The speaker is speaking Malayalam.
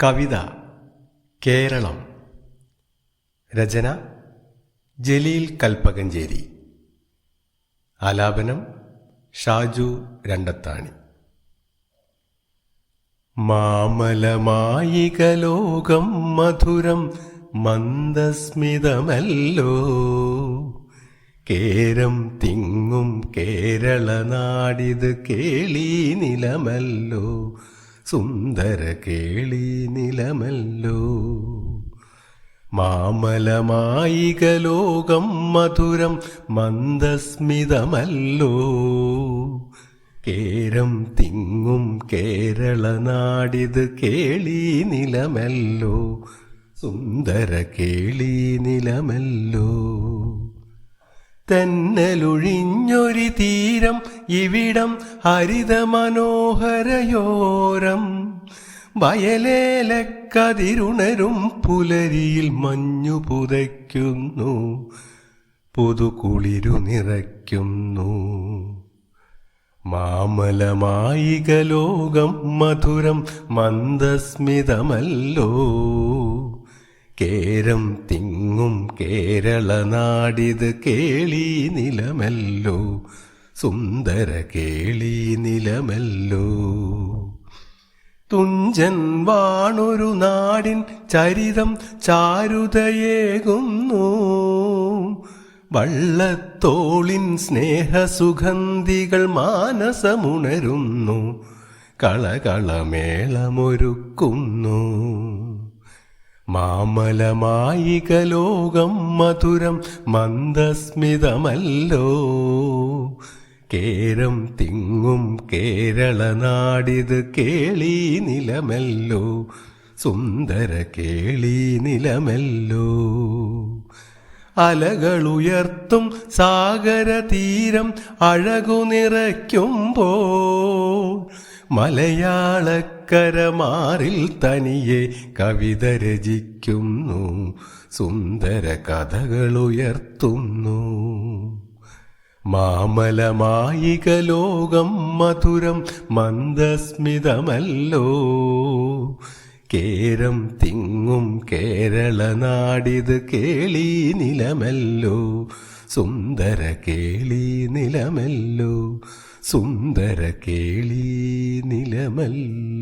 കവിത കേരളം. രചന ജലീൽ കൽപ്പകഞ്ചേരി. ആലാപനം ഷാജു രണ്ടത്താണി. മാമലമായിക ലോകം മധുരം മന്ദസ്മിതമല്ലോ, കേരം തിങ്ങും കേരള നാടിത് കേളി നിലമല്ലോ, സുന്ദര കേളി നിലമല്ലോ. മാമലമായിക ലോകം മധുരം മന്ദസ്മിതമല്ലോ, കേരം തിങ്ങും കേരള നാടിത് കേളി നിലമല്ലോ, സുന്ദര കേളി നിലമല്ലോ. തെന്നലൊഴിഞ്ഞൊരു തീരം ഇവിടം ഹരിതമനോഹരയോരം, വയലേലക്കതിരുണരും പുലരിയിൽ മഞ്ഞു പുതയ്ക്കുന്നു, പുതുകുളിരു നിറയ്ക്കുന്നു. മാമലമായിക ലോകം മധുരം മന്ദസ്മിതമല്ലോ, കേരം തിങ്ങും കേരള നാടിത് കേളി നിലമല്ലോ, സുന്ദര കേളി നിലമല്ലോ. തുഞ്ചൻ വാണൊരു നാടിൻ ചരിതം ചാരുതയേകുന്നു, വള്ളത്തോളിൻ സ്നേഹസുഗന്ധികൾ മാനസമുണരുന്നു, കളകളമേളമൊരുക്കുന്നു. മാമലമായിക ലോകം മധുരം മന്ദസ്മിതമല്ലോ, കേരം തിങ്ങും കേരള നാടിത് കേളി നിലമല്ലോ, സുന്ദര കേളി നിലമല്ലോ. അലകളുയർത്തും സാഗരതീരം അഴകു നിറയ്ക്കുമ്പോൾ, മലയാളക്കരമാറിൽ തനിയെ കവിത രചിക്കുന്നു, സുന്ദര കഥകളുയർത്തുന്നു. മാമലമായിക ലോകം മധുരം മന്ദസ്മിതമല്ലോ, കേരം തിങ്ങും കേരള നാടിത് കേളി നിലമല്ലോ, സുന്ദര കേളി നിലമല്ലോ, സുന്ദര കേളി നിലമല്ലോ.